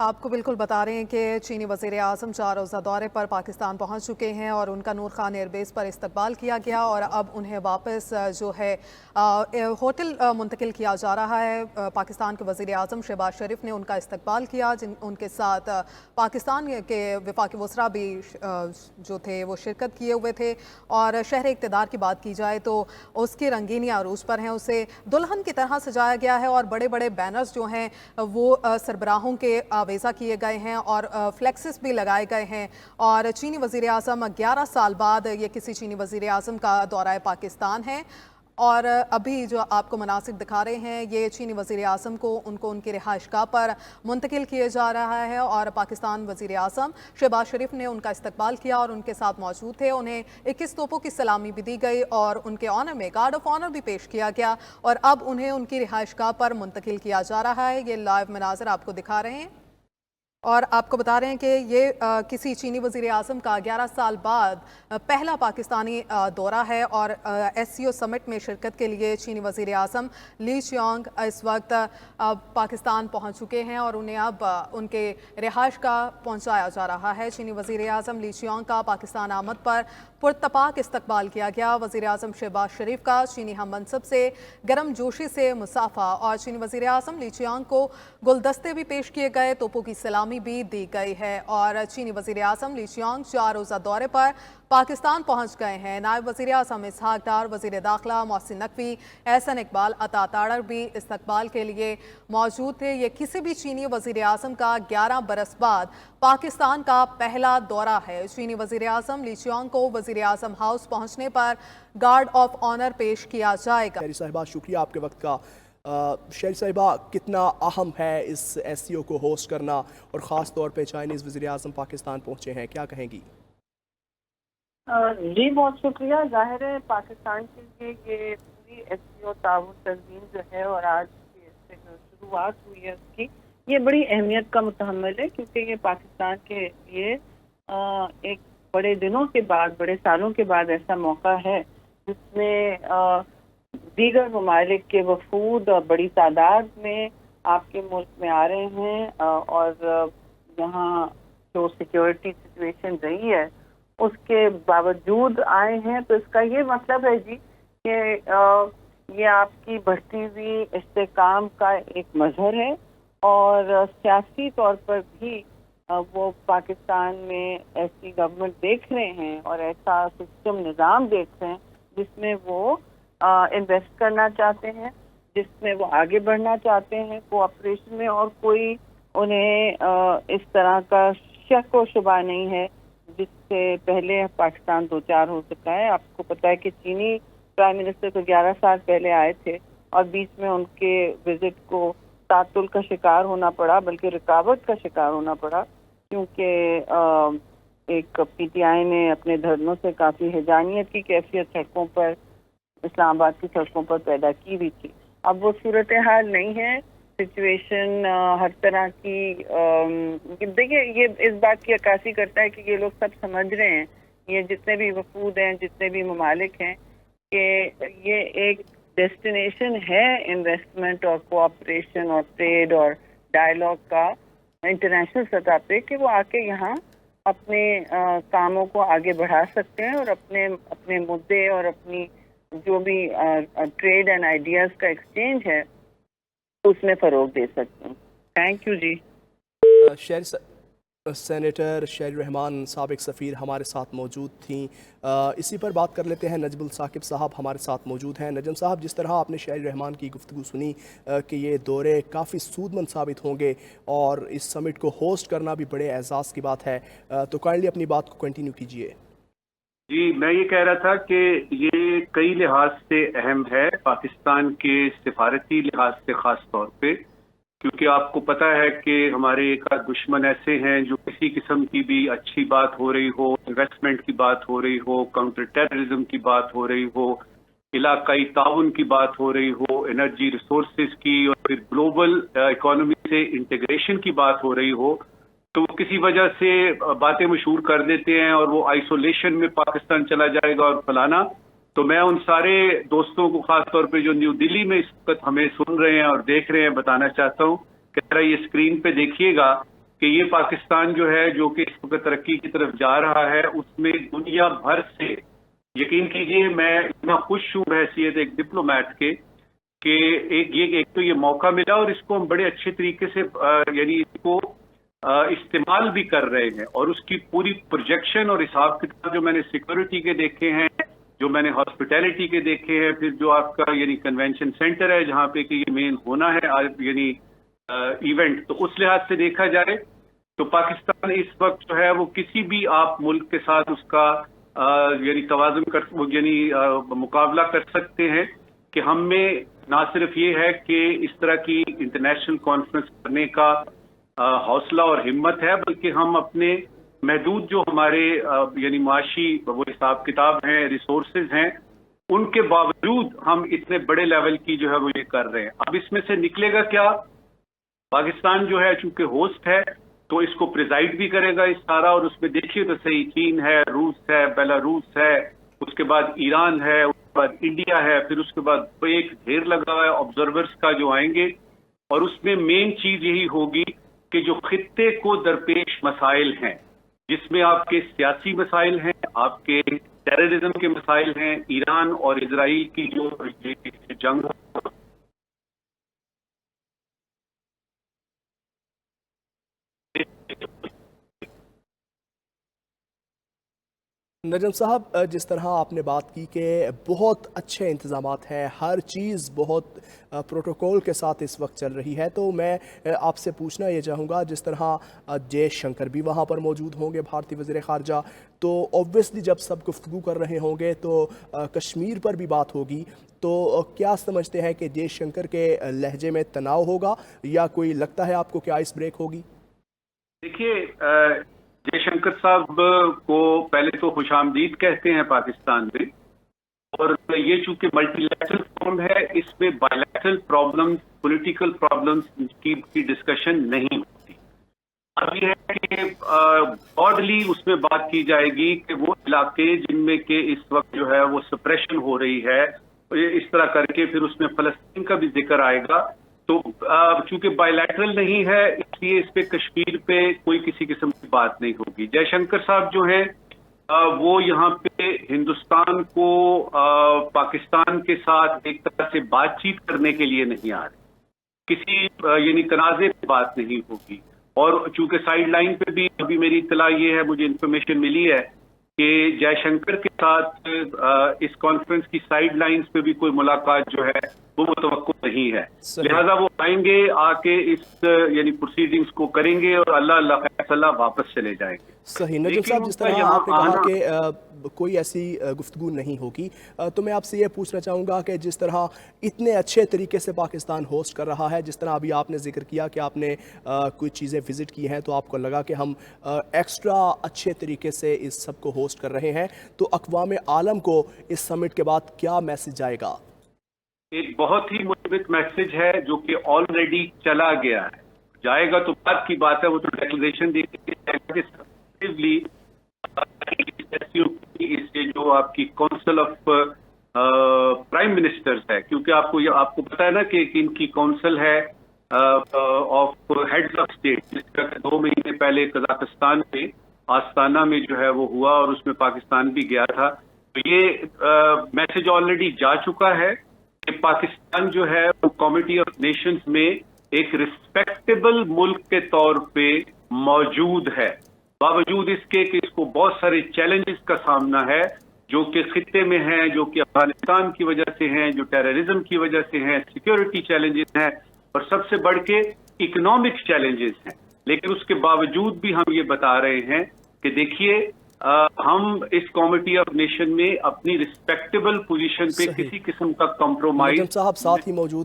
आपको बिल्कुल बता रहे हैं कि चीनी वज़ीर आज़म 4 रोज़ा दौरे पर पाकिस्तान पहुंच चुके हैं और उनका नूर खान एयरबेस पर इस्तकबाल किया गया और अब उन्हें वापस जो है होटल मुंतकिल किया जा रहा है। पाकिस्तान के वज़ीर आज़म शहबाज शरीफ ने उनका इस्तकबाल किया, उनके साथ पाकिस्तान के वफाकी वज़रा भी जो थे वो शिरकत किए हुए थे। और शहर इक़्तिदार की बात की जाए तो उसकी रंगीनी अरूज पर हैं, उसे दुल्हन की तरह सजाया गया है और बड़े बड़े बैनर्स जो हैं वो सरबराहों के आवेज़ा किए गए हैं और फ्लेक्सेस भी लगाए गए हैं। और चीनी वज़ीर आज़म 11 साल बाद ये किसी चीनी वज़ीर आज़म का दौरा पाकिस्तान है। और अभी जो आपको मनासिब दिखा रहे हैं ये चीनी वज़ीर आज़म को उनकी रिहाइशगाह पर मुंतकिल किए जा रहा है और पाकिस्तान वज़ीर आज़म शहबाज शरीफ ने उनका इस्तकबाल किया और उनके साथ मौजूद थे। उन्हें 21 तोपों की सलामी भी दी गई और उनके ऑनर में गार्ड ऑफ ऑनर भी पेश किया गया और अब उन्हें उनकी रिहाइशगाह पर मुंतकिल किया जा रहा है। ये लाइव मनाज़र आपको दिखा रहे हैं और आपको बता रहे हैं कि ये किसी चीनी वज़ीर आज़म का 11 साल बाद पहला पाकिस्तानी दौरा है और SCO समिट में शिरकत के लिए चीनी वज़ीर आज़म ली चियांग इस वक्त पाकिस्तान पहुंच चुके हैं और उन्हें अब उनके रिहाइश का पहुंचाया जा रहा है। चीनी वज़ीर आज़म ली चियांग का पाकिस्तान आमद पर पुरतपाक इस्तकबाल किया गया। वज़ीर आज़म शहबाज शरीफ का चीनी हम मनसब से गर्म जोशी से मुसाफा और चीनी वज़ीर आज़म ली चियांग को गुलदस्ते भी पेश किए गए, तोपों की सलामी भी दी गई है। और चीनी वज़ीर आज़म ली चियांग 4 रोज़ा दौरे पर पाकिस्तान पहुंच गए हैं। नायब वज़ीर आज़म इसहाक डार, वज़ीर दाखिला मोहसिन नकवी, एहसन इकबाल, अता ताड़र भी इस्तकबाल के लिए मौजूद थे। ये किसी भी चीनी वज़ीर आज़म का 11 बरस बाद पाकिस्तान का पहला दौरा है। चीनी वज़ीर आज़म ली चियांग को वज़ीर आज़म हाउस पहुंचने पर गार्ड ऑफ ऑनर पेश किया जाएगा। शहरी साहिबा, शुक्रिया आपके वक्त का। शहरी साहिबा, कितना अहम है इस SCO को होस्ट करना और ख़ास तौर पे चाइनीज़ वज़ीर आज़म पाकिस्तान पहुँचे हैं, क्या कहेंगी? जी बहुत शुक्रिया। ज़ाहिर है पाकिस्तान के लिए ये पूरी SCO ताउन तंजीम जो है और आज की शुरुआत हुई है उसकी, ये बड़ी अहमियत का मुतहम्मिल है क्योंकि ये पाकिस्तान के लिए एक बड़े दिनों के बाद, बड़े सालों के बाद ऐसा मौका है जिसमें दीगर ममालिक के वफूद बड़ी तादाद में आपके मुल्क में आ रहे हैं और यहाँ जो सिक्योरिटी सिचुएशन रही है उसके बावजूद आए हैं। तो इसका ये मतलब है जी कि ये आपकी बढ़ती हुई इस्तेकाम का एक मजहर है और सियासी तौर पर भी वो पाकिस्तान में ऐसी गवर्नमेंट देख रहे हैं और ऐसा सिस्टम निज़ाम देख रहे हैं जिसमें वो इन्वेस्ट करना चाहते हैं, जिसमें वो आगे बढ़ना चाहते हैं कोऑपरेशन में, और कोई उन्हें इस तरह का शक व शुबा नहीं है जिससे पहले पाकिस्तान 2-4 हो सका है। आपको पता है कि चीनी प्राइम मिनिस्टर तो 11 साल पहले आए थे और बीच में उनके विजिट को तातुल का शिकार होना पड़ा, बल्कि रुकावट का शिकार होना पड़ा, क्योंकि एक PTI ने अपने धरनों से काफ़ी हिजानियत की कैफियत सड़कों पर, इस्लामाबाद की सड़कों पर पैदा की हुई थी। अब वो सूरत हाल नहीं है, सिचुएशन हर तरह की देखिए ये इस बात की अक्कासी करता है कि ये लोग सब समझ रहे हैं, ये जितने भी वफूद हैं, जितने भी ममालिक हैं, कि ये एक डेस्टिनेशन है इन्वेस्टमेंट और कोऑपरेशन और ट्रेड और डायलॉग का इंटरनेशनल सतह पे, कि वो आके यहाँ अपने कामों को आगे बढ़ा सकते हैं और अपने अपने मुद्दे और अपनी जो भी ट्रेड एंड आइडियाज़ का एक्सचेंज है उसमें फ़रोग दे सकते हैं। Thank you ji. सेनेटर शहरी रहमान साबिक सफ़ीर हमारे साथ मौजूद थीं। इसी पर बात कर लेते हैं। नजमुल साकिब साहब हमारे साथ मौजूद हैं। नजम साहब, जिस तरह आपने शहरी रहमान की गुफ्तगू सुनी कि ये दौरे काफ़ी सूदमंद साबित होंगे और इस समिट को होस्ट करना भी बड़े एजाज़ की बात है, तो काइंडली अपनी बात को कंटिन्यू कीजिए। जी, मैं ये कह रहा था कि ये कई लिहाज से अहम है, पाकिस्तान के सिफारती लिहाज से ख़ास तौर पे, क्योंकि आपको पता है कि हमारे एक दुश्मन ऐसे हैं जो किसी किस्म की भी अच्छी बात हो रही हो, इन्वेस्टमेंट की बात हो रही हो, काउंटर टेररिज्म की बात हो रही हो, इलाकाई ताउन की बात हो रही हो, एनर्जी रिसोर्सेज की और फिर ग्लोबल इकोनॉमी से इंटीग्रेशन की बात हो रही हो, तो वो किसी वजह से बातें मशहूर कर देते हैं और वो आइसोलेशन में पाकिस्तान चला जाएगा और फलाना। तो मैं उन सारे दोस्तों को खास तौर पे जो न्यू दिल्ली में इस वक्त हमें सुन रहे हैं और देख रहे हैं बताना चाहता हूँ कि जरा ये स्क्रीन पे देखिएगा کہ یہ پاکستان جو ہے جو کہ اس وقت ترقی کی طرف جا رہا ہے اس میں دنیا بھر سے یقین کیجئے میں اتنا خوش ہوں بحیثیت ایک ڈپلومیٹ کے کہ ایک تو یہ موقع ملا اور اس کو ہم بڑے اچھے طریقے سے یعنی اس کو استعمال بھی کر رہے ہیں اور اس کی پوری پروجیکشن اور حساب کتاب جو میں نے سیکورٹی کے دیکھے ہیں جو میں نے ہاسپٹیلٹی کے دیکھے ہیں پھر جو آپ کا یعنی کنونشن سینٹر ہے جہاں پہ کہ یہ مین ہونا ہے یعنی ایونٹ تو اس لحاظ سے دیکھا جائے تو پاکستان اس وقت جو ہے وہ کسی بھی آپ ملک کے ساتھ اس کا یعنی توازن یعنی مقابلہ کر سکتے ہیں کہ ہم میں نہ صرف یہ ہے کہ اس طرح کی انٹرنیشنل کانفرنس کرنے کا حوصلہ اور ہمت ہے بلکہ ہم اپنے محدود جو ہمارے یعنی معاشی وہ حساب کتاب ہیں ریسورسز ہیں ان کے باوجود ہم اتنے بڑے لیول کی جو ہے وہ یہ کر رہے ہیں. اب اس میں سے نکلے گا کیا؟ پاکستان جو ہے چونکہ ہوسٹ ہے تو اس کو پریزائڈ بھی کرے گا اس سارا اور اس میں دیکھیے تو صحیح چین ہے روس ہے بیلاروس ہے اس کے بعد ایران ہے اس کے بعد انڈیا ہے پھر اس کے بعد ایک ڈھیر لگا ہوا ہے آبزرورز کا جو آئیں گے اور اس میں مین چیز یہی ہوگی کہ جو خطے کو درپیش مسائل ہیں جس میں آپ کے سیاسی مسائل ہیں آپ کے ٹیررزم کے مسائل ہیں ایران اور اسرائیل کی جو جنگ نجم صاحب جس طرح آپ نے بات کی کہ بہت اچھے انتظامات ہیں ہر چیز بہت پروٹوکول کے ساتھ اس وقت چل رہی ہے تو میں آپ سے پوچھنا یہ چاہوں گا جس طرح جے شنکر بھی وہاں پر موجود ہوں گے بھارتی وزیر خارجہ تو اوبویسلی جب سب گفتگو کر رہے ہوں گے تو کشمیر پر بھی بات ہوگی تو کیا سمجھتے ہیں کہ جے شنکر کے لہجے میں تناؤ ہوگا یا کوئی لگتا ہے آپ کو کہ آئس بریک ہوگی؟ دیکھیے جے شنکر صاحب کو پہلے تو خوش آمدید کہتے ہیں پاکستان میں اور یہ چونکہ ملٹی لیٹرل فورم ہے اس میں by lateral problems political problems کی ڈسکشن نہیں ہوتی. اب یہ ہے کہ براڈلی اس میں بات کی جائے گی کہ وہ علاقے جن میں کہ اس وقت جو ہے وہ سپریشن ہو رہی ہے اس طرح کر کے پھر اس میں فلسطین کا بھی ذکر آئے گا تو چونکہ بائی لیٹرل نہیں ہے اس لیے اس پہ کشمیر پہ کوئی کسی قسم کی بات نہیں ہوگی. جے شنکر صاحب جو ہیں وہ یہاں پہ ہندوستان کو پاکستان کے ساتھ ایک طرح سے بات چیت کرنے کے لیے نہیں آ رہے کسی یعنی تنازع پہ بات نہیں ہوگی اور چونکہ سائیڈ لائن پہ بھی ابھی میری اطلاع یہ ہے مجھے انفارمیشن ملی ہے کہ جے شنکر کے ساتھ اس کانفرنس کی سائیڈ لائنز پہ بھی کوئی ملاقات جو ہے وہ متوقع نہیں ہے لہذا وہ آئیں گے آ کے اس یعنی پروسیڈنگز کو کریں گے اور اللہ فیصلہ واپس چلے جائیں گے. صحیح. نجم صاحب جس طرح آپ نے کہا کہ کوئی ایسی گفتگو نہیں ہوگی تو میں آپ سے یہ پوچھنا چاہوں گا کہ جس طرح اتنے اچھے طریقے سے پاکستان ہوسٹ کر رہا ہے جس طرح ابھی آپ نے ذکر کیا کہ آپ نے کوئی چیزیں وزٹ کی ہیں تو آپ کو لگا کہ ہم ایکسٹرا اچھے طریقے سے اس سب کو ہوسٹ کر رہے ہیں تو اقوام عالم کو اس سمٹ کے بعد کیا میسج جائے گا؟ ایک بہت ہی مثبت میسج ہے جو کہ آلریڈی چلا گیا ہے جائے گا تو بات کی بات ہے وہ تو ڈیکلریشن دی سے جو آپ کی کونسل آف پرائم منسٹرز ہے کیونکہ آپ کو پتا ہے نا کہ ان کی کونسل ہے آف ہیڈز آف اسٹیٹ جس کا 2 مہینے پہلے قزاقستان میں آستانہ میں جو ہے وہ ہوا اور اس میں پاکستان بھی گیا تھا تو یہ میسج آلریڈی جا چکا ہے کہ پاکستان جو ہے وہ کمیٹی آف نیشنز میں ایک رسپیکٹیبل ملک کے طور پہ موجود ہے باوجود اس کے کہ اس کو بہت سارے چیلنجز کا سامنا ہے جو کہ خطے میں ہیں جو کہ افغانستان کی وجہ سے ہیں جو ٹیررزم کی وجہ سے ہیں سیکیورٹی چیلنجز ہیں اور سب سے بڑھ کے اکنامک چیلنجز ہیں لیکن اس کے باوجود بھی ہم یہ بتا رہے ہیں کہ دیکھیے ہم اس کمیٹی آف نیشن میں اپنی رسپیکٹیبل پوزیشن پہ کسی قسم کا کمپرومائز صاحب ساتھ ہی موجود